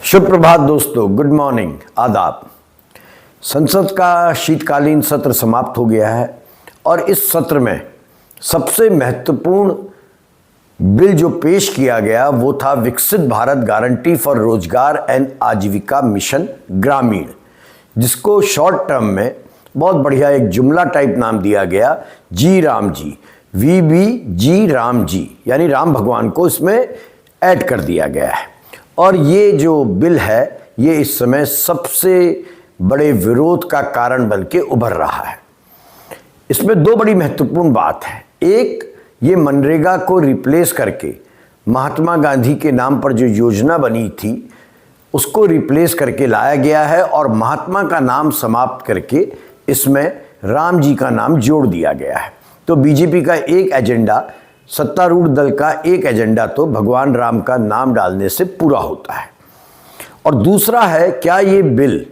शुभ प्रभात दोस्तों, good morning, आदाब। संसद का शीतकालीन सत्र समाप्त हो गया है और इस सत्र में सबसे महत्वपूर्ण बिल जो पेश किया गया वो था विकसित भारत गारंटी फॉर रोजगार एंड आजीविका मिशन ग्रामीण, जिसको शॉर्ट टर्म में बहुत बढ़िया एक जुमला टाइप नाम दिया गया, जी राम जी, VBG राम जी, यानी राम भगवान को इसमें ऐड कर दिया गया है। और ये जो बिल है ये इस समय सबसे बड़े विरोध का कारण बन के उभर रहा है। इसमें दो बड़ी महत्वपूर्ण बात है। एक, ये मनरेगा को रिप्लेस करके महात्मा गांधी के नाम पर जो योजना बनी थी उसको रिप्लेस करके लाया गया है और महात्मा का नाम समाप्त करके इसमें राम जी का नाम जोड़ दिया गया है। तो बीजेपी का एक एजेंडा, सत्तारूढ़ दल का एक एजेंडा तो भगवान राम का नाम डालने से पूरा होता है। और दूसरा है, क्या ये बिल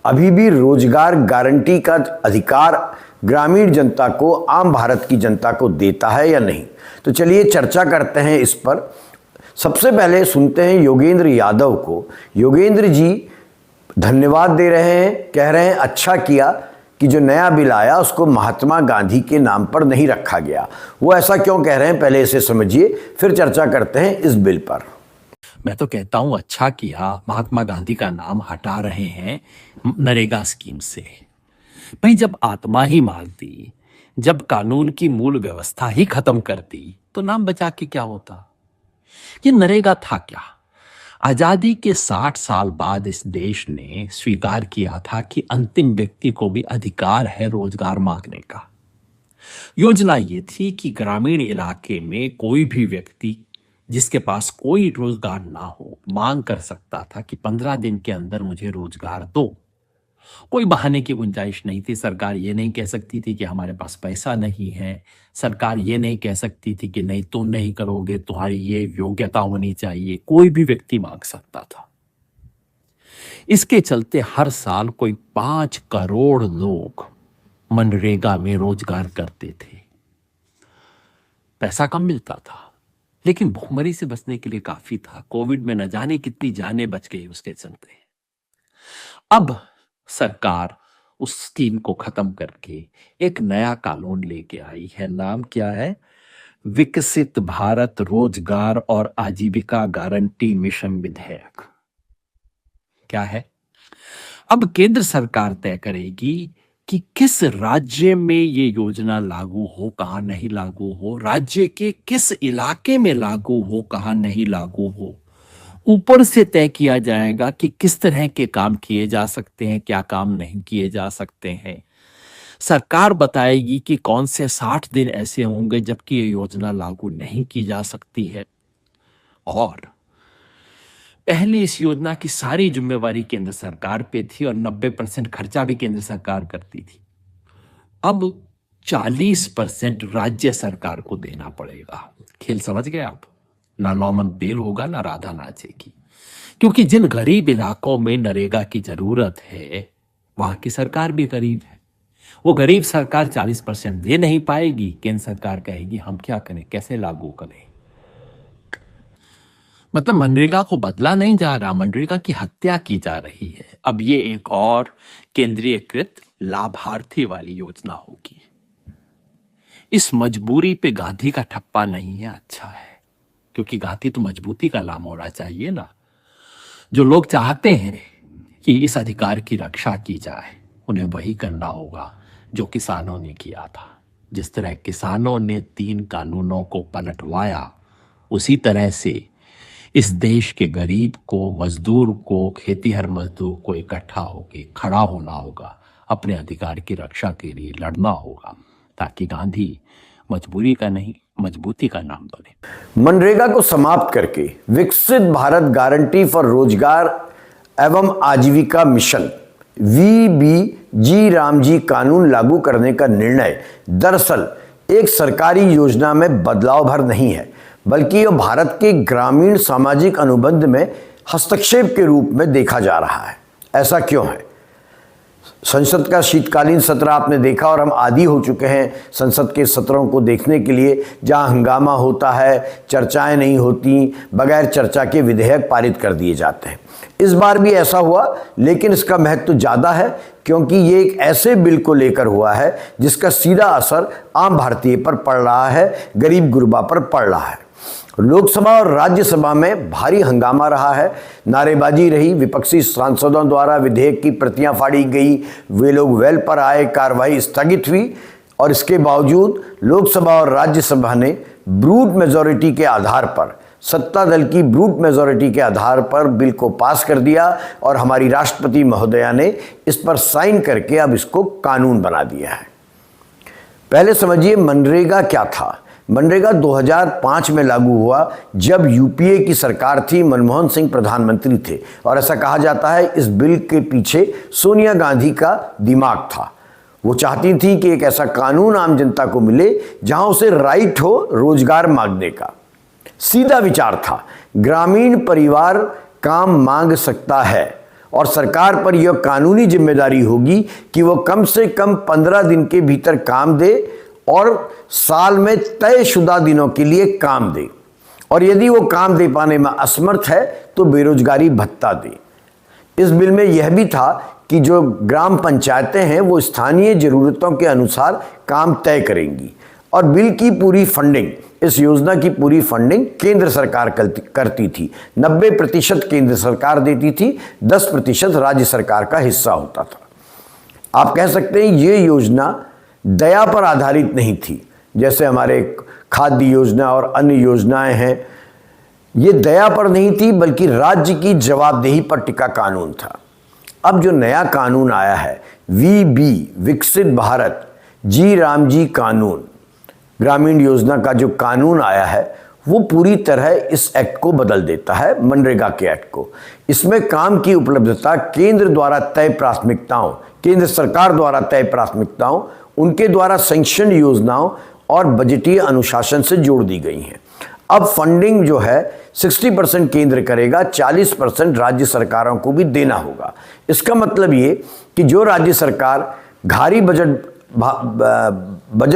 अभी भी रोजगार गारंटी का अधिकार ग्रामीण जनता को, आम भारत की जनता को देता है या नहीं? तो चलिए चर्चा करते हैं इस पर। सबसे पहले सुनते हैं योगेंद्र यादव को। योगेंद्र जी धन्यवाद दे रहे हैं, कह रहे हैं अच्छा किया कि जो नया बिल आया उसको महात्मा गांधी के नाम पर नहीं रखा गया। वो ऐसा क्यों कह रहे हैं पहले इसे समझिए, फिर चर्चा करते हैं इस बिल पर। मैं तो कहता हूं अच्छा किया महात्मा गांधी का नाम हटा रहे हैं नरेगा स्कीम से। भाई जब आत्मा ही मार दी, जब कानून की मूल व्यवस्था ही खत्म कर दी तो नाम बचा के क्या होता? ये नरेगा था क्या? आजादी के 60 साल बाद इस देश ने स्वीकार किया था कि अंतिम व्यक्ति को भी अधिकार है रोजगार मांगने का। योजना ये थी कि ग्रामीण इलाके में कोई भी व्यक्ति जिसके पास कोई रोजगार ना हो मांग कर सकता था कि 15 दिन के अंदर मुझे रोजगार दो। कोई बहाने की गुंजाइश नहीं थी। सरकार ये नहीं कह सकती थी कि हमारे पास पैसा नहीं है। सरकार ये नहीं कह सकती थी कि नहीं तुम नहीं करोगे, तुम्हारी ये योग्यता होनी चाहिए। कोई भी व्यक्ति मांग सकता था। इसके चलते हर साल कोई 5 करोड़ लोग मनरेगा में रोजगार करते थे। पैसा कम मिलता था लेकिन भूखमरी से बचने के लिए काफी था। कोविड में न जाने कितनी जानें बच गई उसके चलते। अब सरकार उस स्कीम को खत्म करके एक नया कानून लेके आई है। नाम क्या है? विकसित भारत रोजगार और आजीविका गारंटी मिशन विधेयक। क्या है? अब केंद्र सरकार तय करेगी कि किस राज्य में ये योजना लागू हो, कहां नहीं लागू हो, राज्य के किस इलाके में लागू हो, कहां नहीं लागू हो। ऊपर से तय किया जाएगा कि किस तरह के काम किए जा सकते हैं, क्या काम नहीं किए जा सकते हैं। सरकार बताएगी कि कौन से 60 दिन ऐसे होंगे जबकि ये योजना लागू नहीं की जा सकती है। और पहले इस योजना की सारी जिम्मेवारी केंद्र सरकार पे थी और 90% खर्चा भी केंद्र सरकार करती थी। अब 40% राज्य सरकार को देना पड़ेगा। खेल समझ गए आप? ना नॉर्मन बेल होगा ना राधा नाचेगी, क्योंकि जिन गरीब इलाकों में नरेगा की जरूरत है वहां की सरकार भी गरीब है। वो गरीब सरकार 40% दे नहीं पाएगी। केंद्र सरकार कहेगी हम क्या करें, कैसे लागू करें। मतलब मनरेगा को बदला नहीं जा रहा, मनरेगा की हत्या की जा रही है। अब ये एक और केंद्रीयकृत लाभार्थी वाली योजना होगी। इस मजबूरी पे गांधी का ठप्पा नहीं है। अच्छा है, क्योंकि गांधी तो मजबूती का नाम होना चाहिए ना। जो लोग चाहते हैं कि इस अधिकार की रक्षा की जाए उन्हें वही करना होगा जो किसानों ने किया था। जिस तरह किसानों ने 3 कानूनों को पलटवाया, उसी तरह से इस देश के गरीब को, मजदूर को, खेतीहर मजदूर को इकट्ठा होकर खड़ा होना होगा, अपने अधिकार की रक्षा के लिए लड़ना होगा, ताकि गांधी मजबूरी का नहीं मजबूती का नाम बने। मनरेगा को समाप्त करके विकसित भारत गारंटी फॉर रोजगार एवं आजीविका मिशन VBG राम जी कानून लागू करने का निर्णय दरअसल एक सरकारी योजना में बदलाव भर नहीं है, बल्कि यह भारत के ग्रामीण सामाजिक अनुबंध में हस्तक्षेप के रूप में देखा जा रहा है। ऐसा क्यों है? संसद का शीतकालीन सत्र आपने देखा और हम आदी हो चुके हैं संसद के सत्रों को देखने के लिए, जहां हंगामा होता है, चर्चाएं नहीं होती, बगैर चर्चा के विधेयक पारित कर दिए जाते हैं। इस बार भी ऐसा हुआ, लेकिन इसका महत्व ज़्यादा है क्योंकि ये एक ऐसे बिल को लेकर हुआ है जिसका सीधा असर आम भारतीय पर पड़ रहा है, गरीब गुरबा पर पड़ रहा है। लोकसभा और राज्यसभा में भारी हंगामा रहा है, नारेबाजी रही, विपक्षी सांसदों द्वारा विधेयक की प्रतियां फाड़ी गई, वे लोग वेल पर आए, कार्रवाई स्थगित हुई और इसके बावजूद लोकसभा और राज्यसभा ने ब्रूट मेजॉरिटी के आधार पर, सत्ता दल की ब्रूट मेजॉरिटी के आधार पर बिल को पास कर दिया और हमारी राष्ट्रपति महोदया ने इस पर साइन करके अब इसको कानून बना दिया है। पहले समझिए मनरेगा क्या था। मनरेगा 2005 में लागू हुआ जब यूपीए की सरकार थी, मनमोहन सिंह प्रधानमंत्री थे और ऐसा कहा जाता है इस बिल के पीछे सोनिया गांधी का दिमाग था। वो चाहती थी कि एक ऐसा कानून आम जनता को मिले जहां उसे राइट हो रोजगार मांगने का। सीधा विचार था, ग्रामीण परिवार काम मांग सकता है और सरकार पर यह कानूनी जिम्मेदारी होगी कि वो कम से कम 15 दिन के भीतर काम दे और साल में तयशुदा दिनों के लिए काम दे, और यदि वो काम दे पाने में असमर्थ है तो बेरोजगारी भत्ता दे। इस बिल में यह भी था कि जो ग्राम पंचायतें हैं वो स्थानीय ज़रूरतों के अनुसार काम तय करेंगी और बिल की पूरी फंडिंग, इस योजना की पूरी फंडिंग केंद्र सरकार करती थी। 90% केंद्र सरकार देती थी, 10% राज्य सरकार का हिस्सा होता था। आप कह सकते हैं ये योजना दया पर आधारित नहीं थी, जैसे हमारे खाद्य योजना और अन्य योजनाएं हैं। ये दया पर नहीं थी बल्कि राज्य की जवाबदेही पर टिका कानून था। अब जो नया कानून आया है वीबी, विकसित भारत जी राम जी कानून, ग्रामीण योजना का जो कानून आया है वो पूरी तरह इस एक्ट को बदल देता है, मनरेगा के एक्ट को। इसमें काम की उपलब्धता केंद्र द्वारा तय प्राथमिकताओं, केंद्र सरकार द्वारा तय प्राथमिकताओं, उनके द्वारा सैंक्शन योजनाओं और बजटीय अनुशासन से जोड़ दी गई हैं। अब फंडिंग जो है 60% केंद्र करेगा, 40% राज्य सरकारों को भी देना होगा। इसका मतलब ये कि जो राज्य सरकार भारी बजट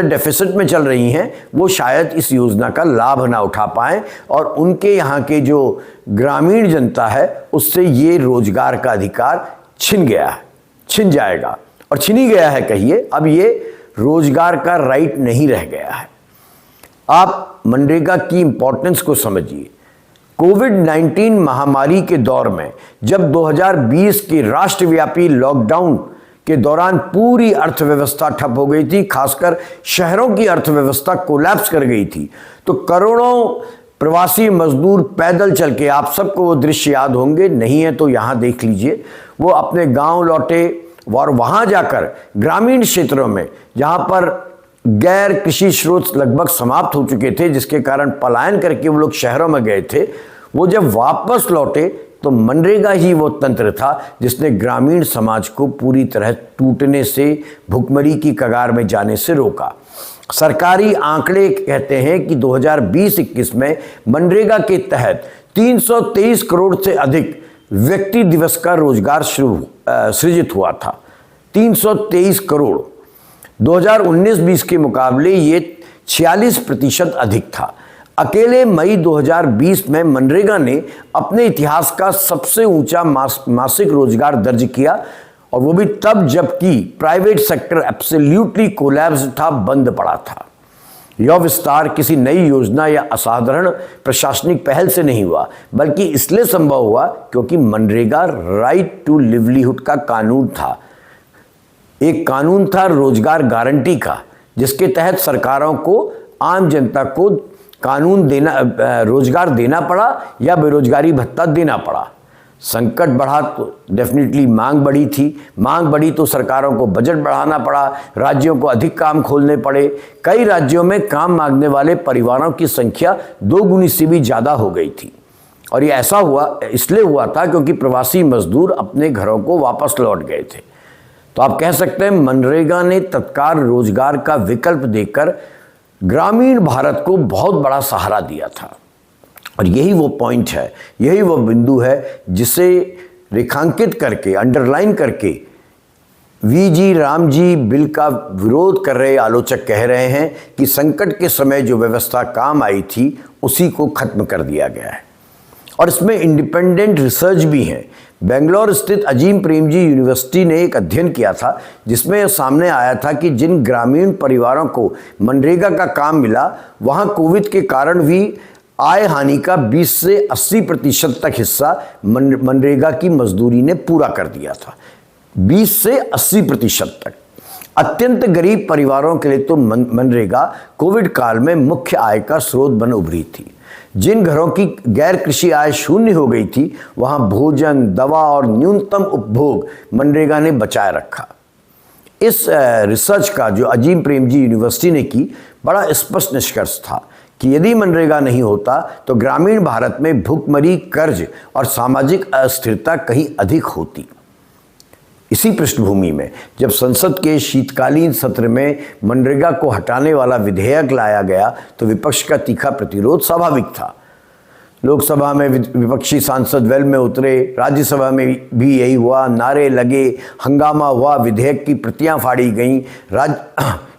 डेफिसिट में चल रही हैं वो शायद इस योजना का लाभ ना उठा पाएं और उनके यहाँ के जो ग्रामीण जनता है उससे ये रोजगार का अधिकार छिन जाएगा और छिन ही गया है कहिए। अब ये रोजगार का राइट नहीं रह गया है। आप मनरेगा की इंपॉर्टेंस को समझिए। कोविड-19 महामारी के दौर में जब 2020 के राष्ट्रव्यापी लॉकडाउन के दौरान पूरी अर्थव्यवस्था ठप हो गई थी, खासकर शहरों की अर्थव्यवस्था कोलैप्स कर गई थी, तो करोड़ों प्रवासी मजदूर पैदल चल के, आप सबको वो दृश्य याद होंगे, नहीं है तो यहाँ देख लीजिए, वो अपने गांव लौटे और वहाँ जाकर ग्रामीण क्षेत्रों में जहाँ पर गैर कृषि स्रोत लगभग समाप्त हो चुके थे, जिसके कारण पलायन करके वो लोग शहरों में गए थे, वो जब वापस लौटे तो मनरेगा ही वो तंत्र था जिसने ग्रामीण समाज को पूरी तरह टूटने से, भुखमरी की कगार में जाने से रोका। सरकारी आंकड़े कहते हैं कि 2020-21 में मनरेगा के तहत 323 करोड़ से अधिक व्यक्ति दिवस का रोजगार सृजित हुआ था। 323 करोड़ 2019-20 के मुकाबले ये 46% अधिक था। अकेले मई 2020 में मनरेगा ने अपने इतिहास का सबसे ऊंचा मासिक रोजगार दर्ज किया, और वो भी तब जबकि प्राइवेट सेक्टर एब्सोल्युटली कोलैप्स था, बंद पड़ा था। यह विस्तार किसी नई योजना या असाधारण प्रशासनिक पहल से नहीं हुआ, बल्कि इसलिए संभव हुआ क्योंकि मनरेगा राइट टू लिवलीहुड का कानून था। एक कानून था रोजगार गारंटी का, जिसके तहत सरकारों को आम जनता को रोजगार देना पड़ा या बेरोजगारी भत्ता देना पड़ा। संकट बढ़ा तो डेफिनेटली मांग बढ़ी थी, मांग बढ़ी तो सरकारों को बजट बढ़ाना पड़ा, राज्यों को अधिक काम खोलने पड़े। कई राज्यों में काम मांगने वाले परिवारों की संख्या 2 गुनी से भी ज़्यादा हो गई थी, और ये ऐसा हुआ इसलिए हुआ था क्योंकि प्रवासी मजदूर अपने घरों को वापस लौट गए थे। तो आप कह सकते हैं मनरेगा ने तत्काल रोजगार का विकल्प देकर ग्रामीण भारत को बहुत बड़ा सहारा दिया था। और यही वो पॉइंट है, यही वो बिंदु है जिसे रेखांकित करके, अंडरलाइन करके वीजी रामजी बिल का विरोध कर रहे आलोचक कह रहे हैं कि संकट के समय जो व्यवस्था काम आई थी उसी को खत्म कर दिया गया है। और इसमें इंडिपेंडेंट रिसर्च भी है। बेंगलोर स्थित अजीम प्रेमजी यूनिवर्सिटी ने एक अध्ययन किया था जिसमें यह सामने आया था कि जिन ग्रामीण परिवारों को मनरेगा का काम मिला वहां कोविड के कारण भी आय हानि का 20 से 80% तक हिस्सा मनरेगा की मजदूरी ने पूरा कर दिया था। 20 से 80% तक। अत्यंत गरीब परिवारों के लिए तो मनरेगा कोविड काल में मुख्य आय का स्रोत बन उभरी थी। जिन घरों की गैर कृषि आय शून्य हो गई थी वहां भोजन, दवा और न्यूनतम उपभोग मनरेगा ने बचाए रखा। इस रिसर्च का जो अजीम प्रेमजी यूनिवर्सिटी ने की बड़ा स्पष्ट निष्कर्ष था कि यदि मनरेगा नहीं होता तो ग्रामीण भारत में भूखमरी, कर्ज और सामाजिक अस्थिरता कहीं अधिक होती। इसी पृष्ठभूमि में जब संसद के शीतकालीन सत्र में मनरेगा को हटाने वाला विधेयक लाया गया तो विपक्ष का तीखा प्रतिरोध स्वाभाविक था। लोकसभा में विपक्षी सांसद वेल में उतरे, राज्यसभा में भी यही हुआ, नारे लगे, हंगामा हुआ, विधेयक की प्रतियां फाड़ी गईं।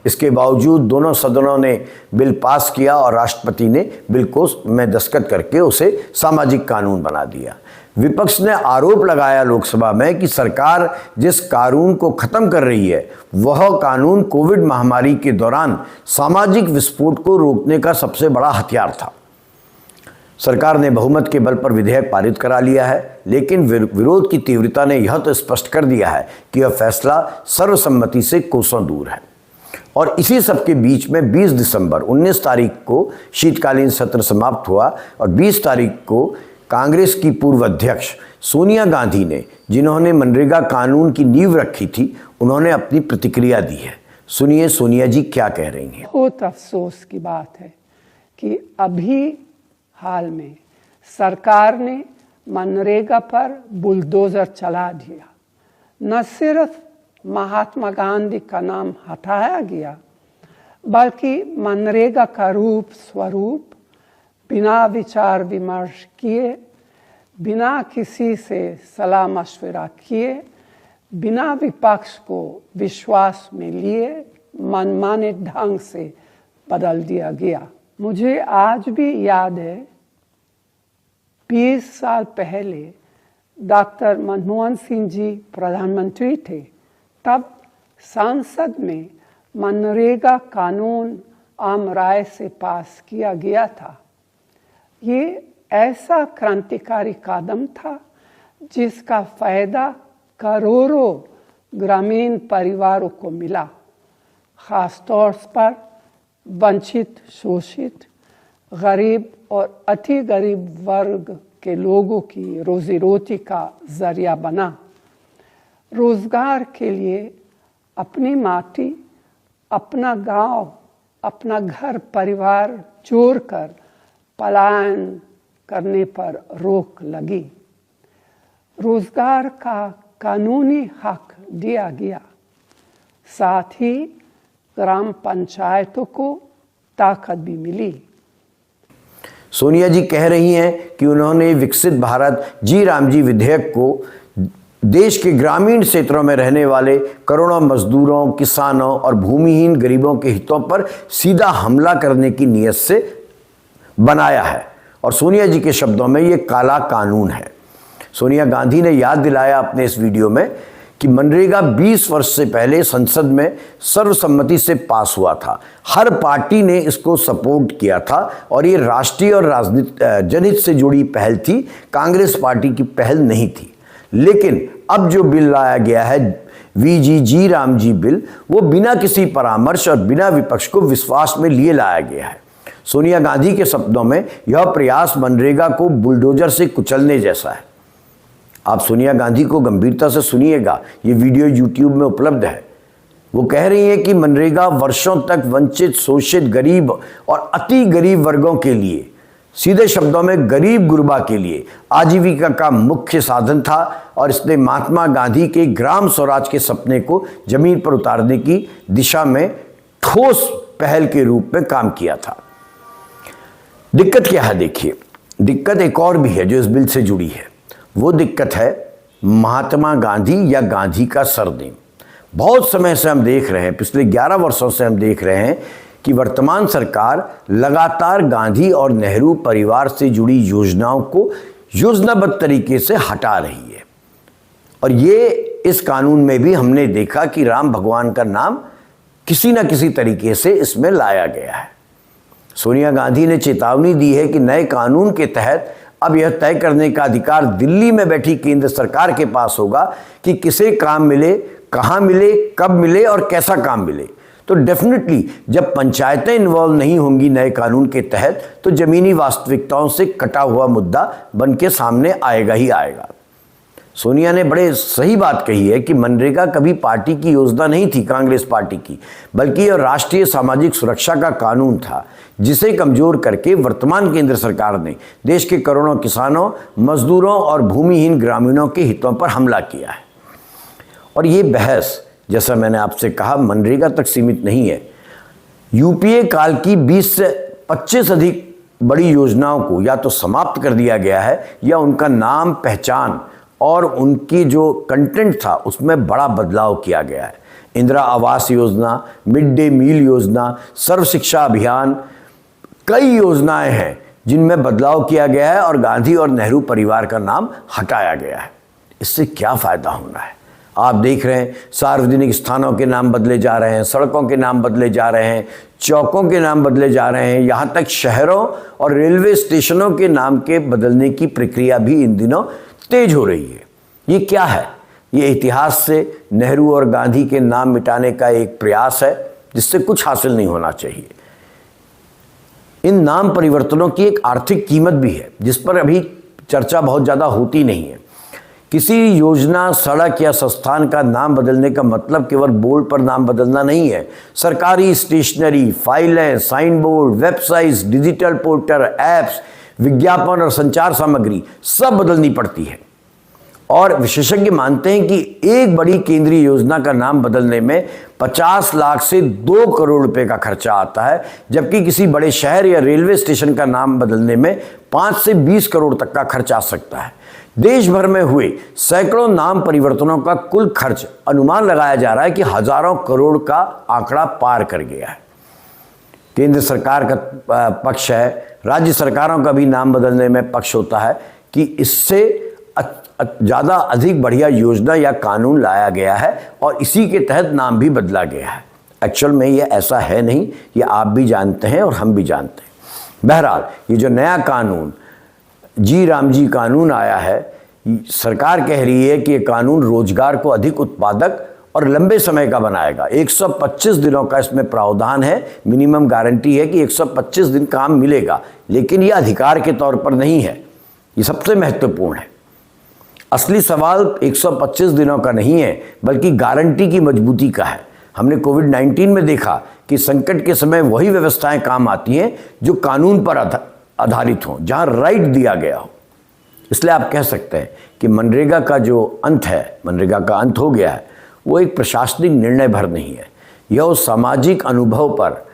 इसके बावजूद दोनों सदनों ने बिल पास किया और राष्ट्रपति ने बिल को में दस्तखत करके उसे सामाजिक कानून बना दिया। विपक्ष ने आरोप लगाया लोकसभा में कि सरकार जिस कानून को खत्म कर रही है वह कानून कोविड महामारी के दौरान सामाजिक विस्फोट को रोकने का सबसे बड़ा हथियार था। सरकार ने बहुमत के बल पर विधेयक पारित करा लिया है, लेकिन विरोध की तीव्रता ने यह तो स्पष्ट कर दिया है कि यह फैसला सर्वसम्मति से कोसों दूर है। और इसी सब के बीच में 20 दिसंबर 19 तारीख को शीतकालीन सत्र समाप्त हुआ और 20 तारीख को कांग्रेस की पूर्व अध्यक्ष सोनिया गांधी ने, जिन्होंने मनरेगा कानून की नींव रखी थी, उन्होंने अपनी प्रतिक्रिया दी है। सुनिए सोनिया जी क्या कह रही हैं। बहुत अफसोस की बात है कि अभी हाल में सरकार ने मनरेगा पर बुलडोजर चला दिया। न सिर्फ महात्मा गांधी का नाम हटाया गया बल्कि मनरेगा का रूप स्वरूप बिना विचार विमर्श किए, बिना किसी से सलाह मशवरा किए, बिना विपक्ष को विश्वास में लिए मनमाने ढंग से बदल दिया गया। मुझे आज भी याद है 20 साल पहले डॉक्टर मनमोहन सिंह जी प्रधानमंत्री थे, तब संसद में मनरेगा कानून आम राय से पास किया गया था। ये ऐसा क्रांतिकारी कदम था जिसका फायदा करोड़ों ग्रामीण परिवारों को मिला, खास तौर पर वंचित, शोषित, गरीब और अति गरीब वर्ग के लोगों की रोजी रोटी का जरिया बना। रोजगार के लिए अपनी माटी, अपना गांव, अपना घर परिवार छोड़कर पलायन करने पर रोक लगी। रोजगार का कानूनी हक दिया गया, साथ ही ग्राम पंचायतों को ताकत भी मिली। सोनिया जी कह रही हैं कि उन्होंने विकसित भारत जी रामजी विधेयक को देश के ग्रामीण क्षेत्रों में रहने वाले करोड़ों मजदूरों, किसानों और भूमिहीन गरीबों के हितों पर सीधा हमला करने की नीयत से बनाया है। और सोनिया जी के शब्दों में ये काला कानून है। सोनिया गांधी ने याद दिलाया अपने इस वीडियो में कि मनरेगा 20 वर्ष से पहले संसद में सर्वसम्मति से पास हुआ था। हर पार्टी ने इसको सपोर्ट किया था और ये राष्ट्रीय और जनहित से जुड़ी पहल थी, कांग्रेस पार्टी की पहल नहीं थी। लेकिन अब जो बिल लाया गया है जी रामजी बिल, वो बिना किसी परामर्श और बिना विपक्ष को विश्वास में लिए लाया गया है। सोनिया गांधी के शब्दों में यह प्रयास मनरेगा को बुलडोजर से कुचलने जैसा है। आप सोनिया गांधी को गंभीरता से सुनिएगा, ये वीडियो YouTube में उपलब्ध है। वो कह रही हैं कि मनरेगा वर्षों तक वंचित, शोषित, गरीब और अति गरीब वर्गों के लिए, सीधे शब्दों में गरीब गुरबा के लिए आजीविका का मुख्य साधन था और इसने महात्मा गांधी के ग्राम स्वराज के सपने को जमीन पर उतारने की दिशा में ठोस पहल के रूप में काम किया था। दिक्कत क्या है देखिए, दिक्कत एक और भी है जो इस बिल से जुड़ी है। वो दिक्कत है महात्मा गांधी या गांधी का सरनेम। बहुत समय से हम देख रहे हैं, पिछले 11 वर्षों से हम देख रहे हैं कि वर्तमान सरकार लगातार गांधी और नेहरू परिवार से जुड़ी योजनाओं को योजनाबद्ध तरीके से हटा रही है। और ये इस कानून में भी हमने देखा कि राम भगवान का नाम किसी न किसी तरीके से इसमें लाया गया है। सोनिया गांधी ने चेतावनी दी है कि नए कानून के तहत अब यह तय करने का अधिकार दिल्ली में बैठी केंद्र सरकार के पास होगा कि किसे काम मिले, कहाँ मिले, कब मिले और कैसा काम मिले। तो डेफिनेटली जब पंचायतें इन्वॉल्व नहीं होंगी नए कानून के तहत, तो जमीनी वास्तविकताओं से कटा हुआ मुद्दा बन के सामने आएगा ही आएगा। सोनिया ने बड़े सही बात कही है कि मनरेगा कभी पार्टी की योजना नहीं थी, कांग्रेस पार्टी की, बल्कि यह राष्ट्रीय सामाजिक सुरक्षा का कानून था, जिसे कमजोर करके वर्तमान केंद्र सरकार ने देश के करोड़ों किसानों, मजदूरों और भूमिहीन ग्रामीणों के हितों पर हमला किया है। और ये बहस, जैसा मैंने आपसे कहा, मनरेगा तक सीमित नहीं है। यूपीए काल की 20 से 25 अधिक बड़ी योजनाओं को या तो समाप्त कर दिया गया है या उनका नाम, पहचान और उनकी जो कंटेंट था उसमें बड़ा बदलाव किया गया है। Indira Awas Yojana, mid day meal योजना, सर्व शिक्षा अभियान, कई योजनाएं हैं जिनमें बदलाव किया गया है और गांधी और नेहरू परिवार का नाम हटाया गया है। इससे क्या फ़ायदा होना है? आप देख रहे हैं सार्वजनिक स्थानों के नाम बदले जा रहे हैं, सड़कों के नाम बदले जा रहे हैं, चौकों के नाम बदले जा रहे हैं, यहाँ तक शहरों और रेलवे स्टेशनों के नाम के बदलने की प्रक्रिया भी इन दिनों तेज हो रही है। ये क्या है? ये इतिहास से नेहरू और गांधी के नाम मिटाने का एक प्रयास है जिससे कुछ हासिल नहीं होना चाहिए। इन नाम परिवर्तनों की एक आर्थिक कीमत भी है जिस पर अभी चर्चा बहुत ज़्यादा होती नहीं है। किसी योजना, सड़क या संस्थान का नाम बदलने का मतलब केवल बोर्ड पर नाम बदलना नहीं है। सरकारी स्टेशनरी, फाइलें, sign board, websites, digital portal, apps, विज्ञापन और संचार सामग्री सब बदलनी पड़ती है। और विशेषज्ञ मानते हैं कि एक बड़ी केंद्रीय योजना का नाम बदलने में 50 लाख से 2 करोड़ रुपए का खर्चा आता है, जबकि किसी बड़े शहर या रेलवे स्टेशन का नाम बदलने में 5 से 20 करोड़ तक का खर्च आ सकता है। देश भर में हुए सैकड़ों नाम परिवर्तनों का कुल खर्च अनुमान लगाया जा रहा है कि हजारों करोड़ का आंकड़ा पार कर गया है। केंद्र सरकार का पक्ष है, राज्य सरकारों का भी नाम बदलने में पक्ष होता है कि इससे ज़्यादा अधिक बढ़िया योजना या कानून लाया गया है और इसी के तहत नाम भी बदला गया है। एक्चुअल में ये ऐसा है नहीं, ये आप भी जानते हैं और हम भी जानते हैं। बहरहाल ये जो नया कानून जी राम जी कानून आया है, सरकार कह रही है कि ये कानून रोजगार को अधिक उत्पादक और लंबे समय का बनाएगा। 125 दिनों का इसमें प्रावधान है, मिनिमम गारंटी है कि 125 दिन काम मिलेगा, लेकिन ये अधिकार के तौर पर नहीं है। ये सबसे महत्वपूर्ण है। असली सवाल 125 दिनों का नहीं है, बल्कि गारंटी की मजबूती का है। हमने कोविड-19 में देखा कि संकट के समय वही व्यवस्थाएं काम आती हैं जो कानून पर आधारित हों, जहां राइट दिया गया हो। इसलिए आप कह सकते हैं कि मनरेगा का जो अंत है, मनरेगा का अंत हो गया है, वो एक प्रशासनिक निर्णय भर नहीं है। यह उस सामाजिक अनुभव पर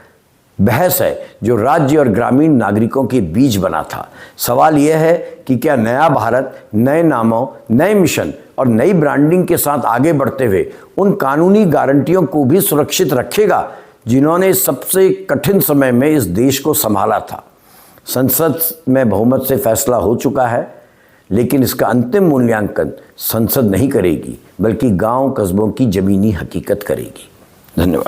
बहस है जो राज्य और ग्रामीण नागरिकों के बीच बना था। सवाल यह है कि क्या नया भारत नए नामों, नए मिशन और नई ब्रांडिंग के साथ आगे बढ़ते हुए उन कानूनी गारंटियों को भी सुरक्षित रखेगा जिन्होंने सबसे कठिन समय में इस देश को संभाला था। संसद में बहुमत से फैसला हो चुका है, लेकिन इसका अंतिम मूल्यांकन संसद नहीं करेगी, बल्कि गांव कस्बों की जमीनी हकीकत करेगी। धन्यवाद।